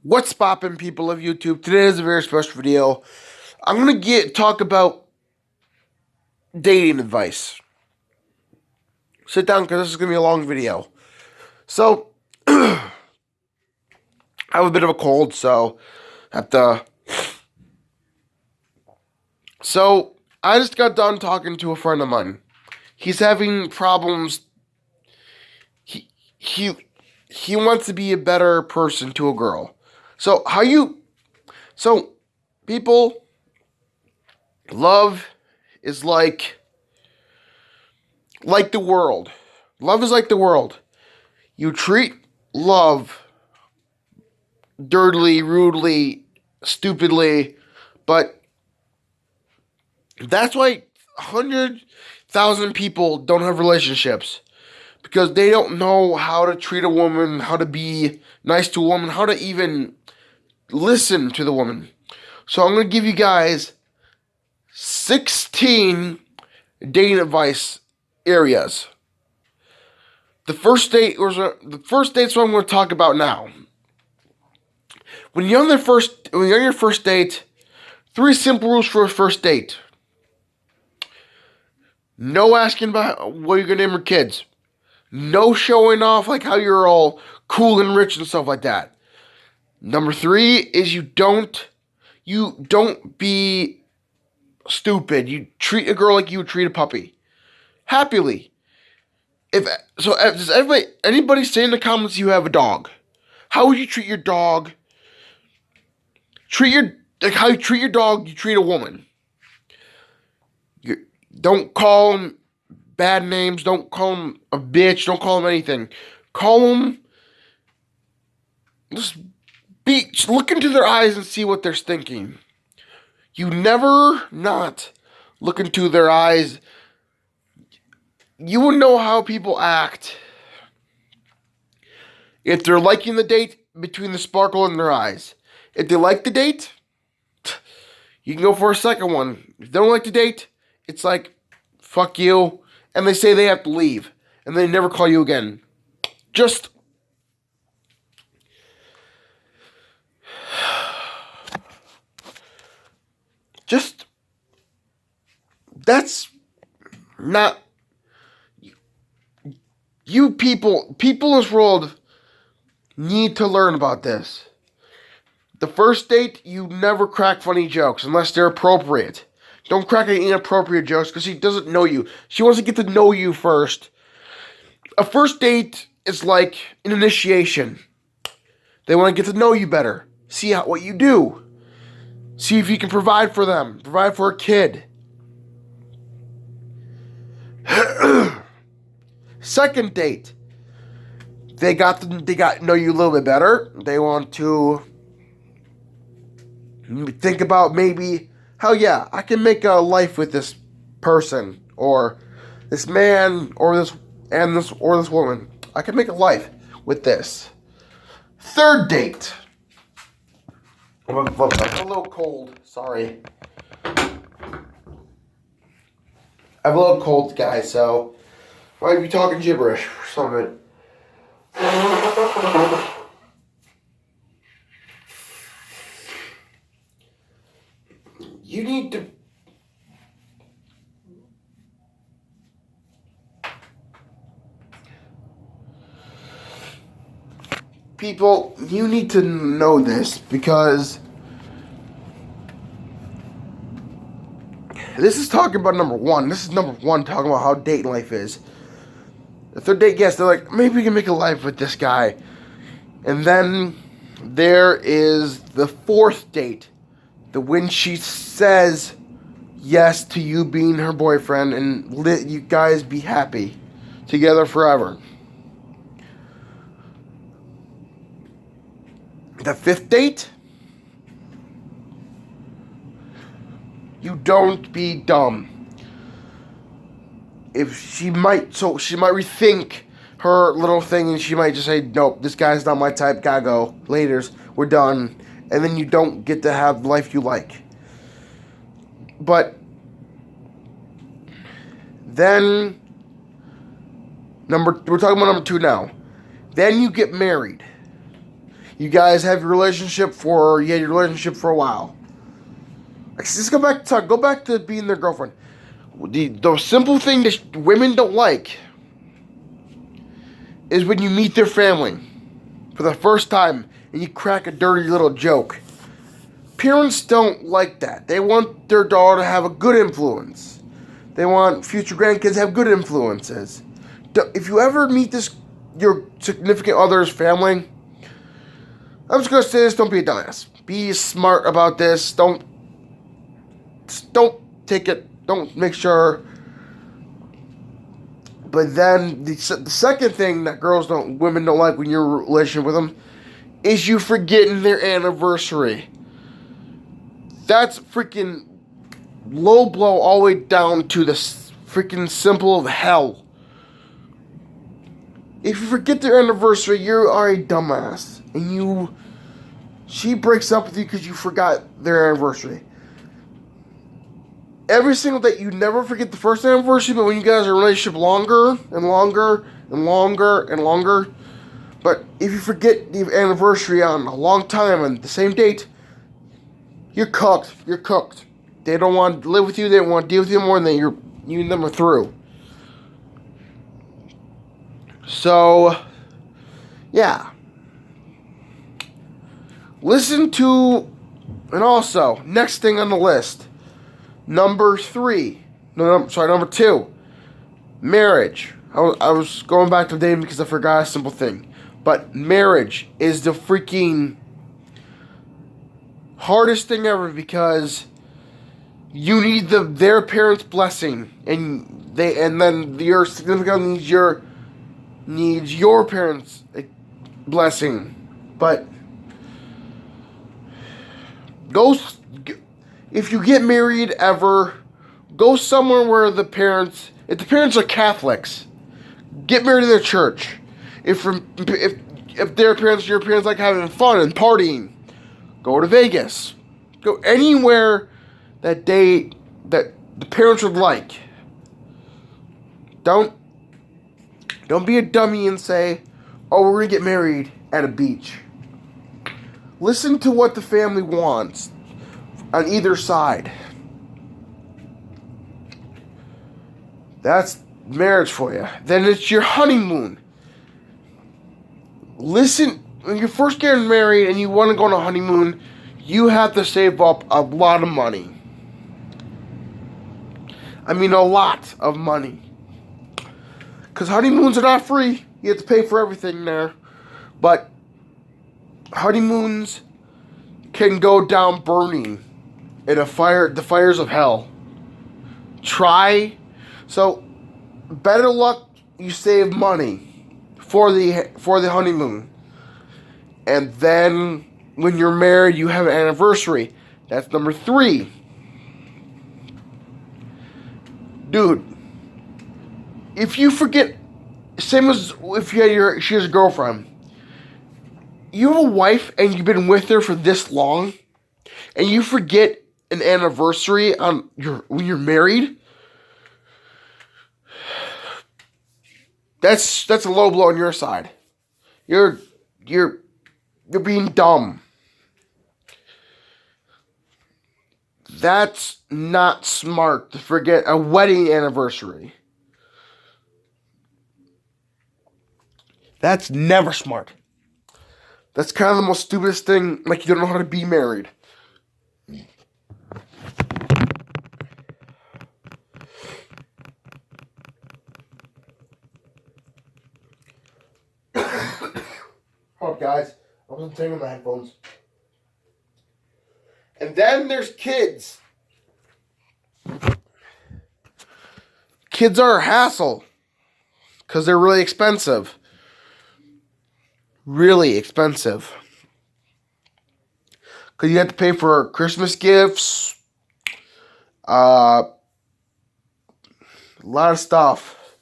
What's poppin', people of YouTube? Today is a very special video. I'm gonna talk about dating advice. Sit down, because this is gonna be a long video. So, I have a bit of a cold, so have to. So I just got done talking to a friend of mine. He's having problems. He he he wants to be a better person to a girl. So so people, love is like the world. Love is like the world. You treat love dirtily, rudely, stupidly, but that's why 100,000 people don't have relationships, because they don't know how to treat a woman, how to be nice to a woman, how to even listen to the woman. So I'm going to give you guys 16 dating advice areas. The first date's what I'm going to talk about now. When you're on your first date, 3 simple rules for a first date. No asking about what you're going to name your kids. No showing off like how you're all cool and rich and stuff like that. Number 3 is you don't be stupid. You treat a girl like you would treat a puppy. Happily. Does anybody say in the comments you have a dog? How would you treat your dog? How you treat your dog, you treat a woman. Don't call them bad names. Don't call them a bitch. Don't call them anything. Call them. Just look into their eyes and see what they're thinking. You never not look into their eyes. You will know how people act if they're liking the date between the sparkle in their eyes. If they like the date, you can go for a second one. If they don't like the date, it's like, fuck you, and they say they have to leave, and they never call you again. Just that's not you. People in this world need to learn about this. The first date, you never crack funny jokes unless they're appropriate. Don't crack any inappropriate jokes, because she doesn't know you. She wants to get to know you first. A first date is like an initiation. They want to get to know you better. See what you do. See if you can provide for them. Provide for a kid. Second date. They got to know you a little bit better. They want to think about maybe, hell yeah, I can make a life with this person, or this man, or this woman. I can make a life with this. Third date. I'm a little cold. Sorry. I have a little cold, guys, so I might be talking gibberish for some of it. You need to people, you need to know this, because this is talking about number 1. This is number 1, talking about how dating life is. The third date, yes, they're like, maybe we can make a life with this guy. And then there is the fourth date. When she says yes to you being her boyfriend and let you guys be happy together forever. The fifth date, you don't be dumb. If she might rethink her little thing, and she might just say, nope, this guy's not my type, gotta go. Laters, we're done. And then you don't get to have the life you like. But then we're talking about number 2 now. Then you get married. You guys have your relationship for a while. Like, just go back to being their girlfriend. The simple thing that women don't like is when you meet their family for the first time and you crack a dirty little joke. Parents don't like that. They want their daughter to have a good influence. They want future grandkids to have good influences. If you ever meet your significant other's family, I'm just gonna say this: don't be a dumbass. Be smart about this. Don't take it. Don't make sure. But then the second thing that women don't like when you're in a relationship with them is you forgetting their anniversary. That's freaking low blow all the way down to the freaking symbol of hell. If you forget their anniversary, you are a dumbass. And she breaks up with you because you forgot their anniversary. Every single day, you never forget the first anniversary, but when you guys are in a relationship longer and longer and longer and longer. But if you forget the anniversary on a long time on the same date, you're cooked. You're cooked. They don't want to live with you. They don't want to deal with you more than you and them are through. So, yeah. Listen to, and also, next thing on the list, number 2, marriage. I was going back to dating because I forgot a simple thing. But marriage is the freaking hardest thing ever because you need their parents' blessing, and then your significant needs your parents' blessing. But if you get married ever, go somewhere where if the parents are Catholics, get married in their church. If their parents, your parents like having fun and partying, go to Vegas. Go anywhere that the parents would like. Don't be a dummy and say, "Oh, we're gonna get married at a beach." Listen to what the family wants on either side. That's marriage for you. Then it's your honeymoon. Listen, when you're first getting married and you want to go on a honeymoon, you have to save up a lot of money. I mean, a lot of money. Because honeymoons are not free. You have to pay for everything there. But honeymoons can go down burning in the fires of hell. Try. So, better luck you save money for the honeymoon. And then when you're married, you have an anniversary. That's number 3. Dude, if you forget, same as if she has a girlfriend. You have a wife and you've been with her for this long, and you forget an anniversary when you're married. That's a low blow on your side. You're being dumb. That's not smart to forget a wedding anniversary. That's never smart. That's kind of the most stupidest thing, like you don't know how to be married. Hold up, guys. I wasn't taking my headphones. And then there's kids. Kids are a hassle because they're really expensive. Really expensive. Because you have to pay for Christmas gifts. A lot of stuff.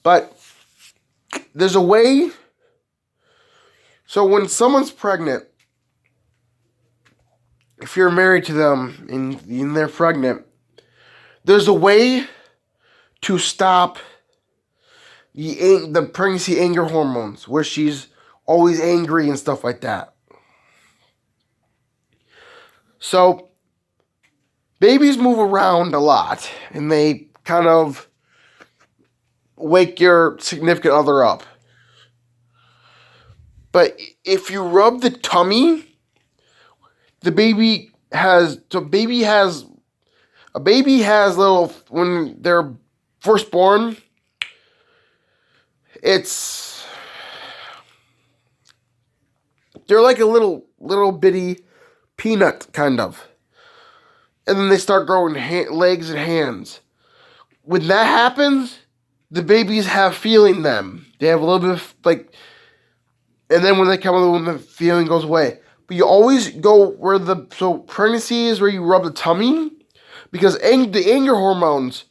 But there's a way. So when someone's pregnant, if you're married to them and they're pregnant, there's a way to stop the pregnancy anger hormones, always angry and stuff like that. So, babies move around a lot, and they kind of wake your significant other up. But if you rub the tummy, a baby has little, when they're first born, they're like a little bitty peanut, kind of. And then they start growing legs and hands. When that happens, the babies have feeling them. They have a little bit of, like, and then when they come out, when the feeling goes away. But you always go so pregnancy is where you rub the tummy, because the anger hormones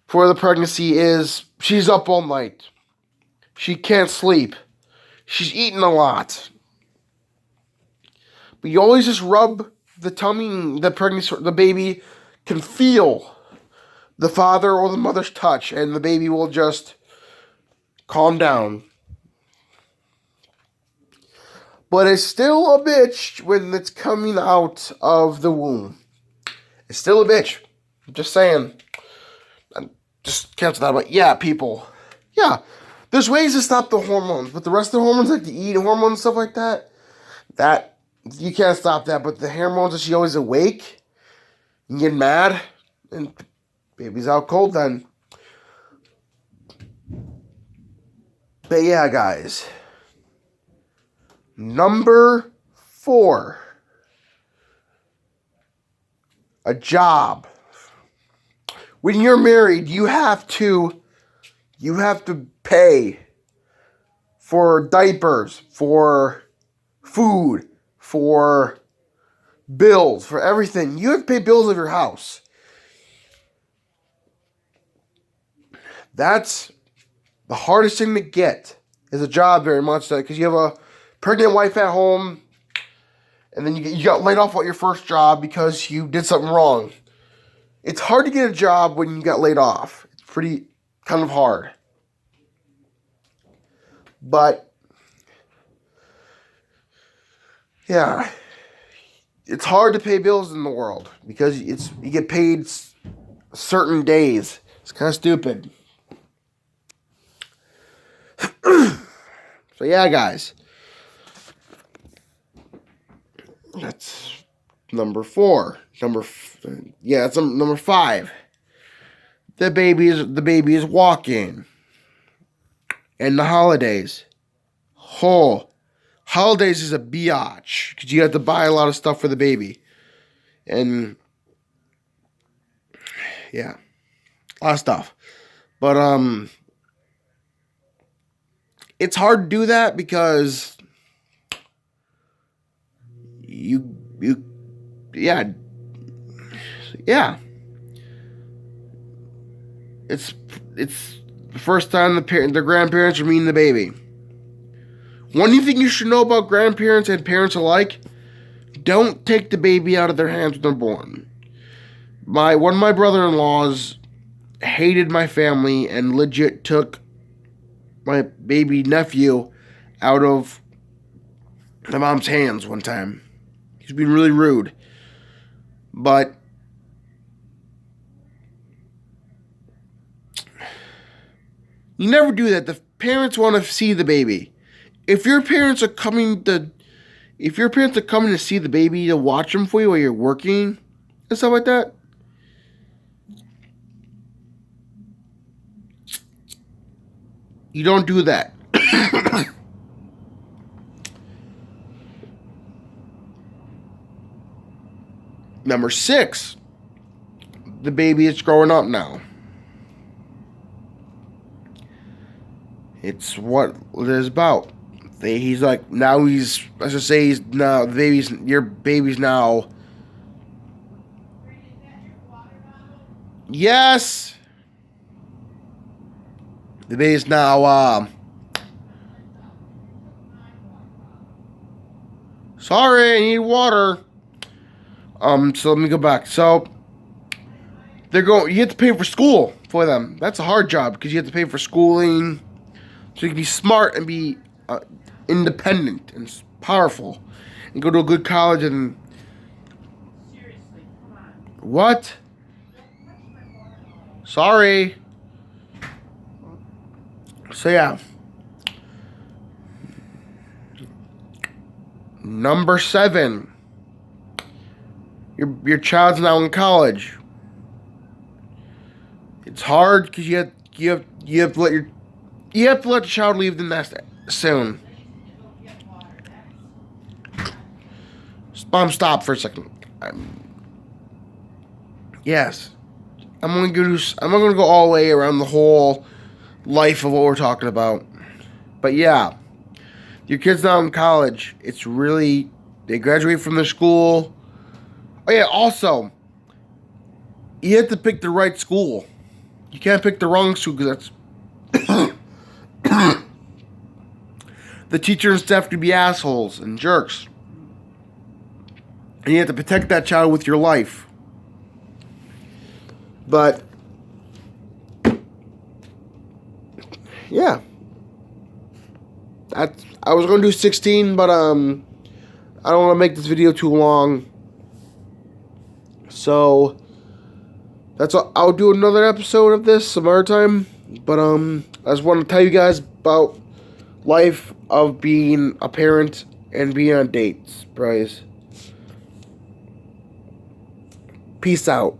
for the pregnancy is, she's up all night. She can't sleep. She's eating a lot. But you always just rub the tummy, the baby can feel the father or the mother's touch, and the baby will just calm down. But it's still a bitch when it's coming out of the womb. It's still a bitch. I'm just saying. Just cancel that. But yeah, people. Yeah. There's ways to stop the hormones. But the rest of the hormones, like the eating hormones and stuff like that, you can't stop that. But the hormones that she always awake and get mad, and baby's out cold then. But yeah, guys. Number 4. A job. When you're married, you have to pay for diapers, for food, for bills, for everything. You have to pay bills of your house. That's the hardest thing to get, is a job, very much so, because you have a pregnant wife at home, and then you got laid off at your first job because you did something wrong. It's hard to get a job when you got laid off. It's pretty kind of hard. But yeah, it's hard to pay bills in the world because you get paid certain days. It's kind of stupid. So yeah, guys. That's number 4. That's number 5. The baby is walking. And the holidays. Holidays is a biatch, because you have to buy a lot of stuff for the baby. And yeah, a lot of stuff. But it's hard to do that because yeah. It's the first time the grandparents are meeting the baby. One thing you should know about grandparents and parents alike: don't take the baby out of their hands when they're born. One of my brother-in-laws hated my family and legit took my baby nephew out of my mom's hands one time. He's being really rude. But you never do that. The parents want to see the baby. If your parents are coming to see the baby to watch them for you while you're working and stuff like that, you don't do that. Number 6, the baby is growing up now. It's what it is about. He's like, now he's, let's just say your baby's now. Yes! The baby's now, sorry, I need water. So let me go back. So you have to pay for school for them. That's a hard job because you have to pay for schooling. So you can be smart and be independent and powerful and go to a good college and what? Sorry. So yeah. Number 7. Your child's now in college. It's hard because you have to let the child leave the nest soon. Mom, stop for a second. Yes, I'm gonna go all the way around the whole life of what we're talking about. But yeah, your kid's now in college. It's really, they graduate from their school. Oh yeah, also, you have to pick the right school. You can't pick the wrong school because that's the teacher and staff could be assholes and jerks. And you have to protect that child with your life. But yeah, I was going to do 16, but I don't want to make this video too long. So that's all. I'll do another episode of this some other time. But I just want to tell you guys about life of being a parent and being on dates, guys. Peace out.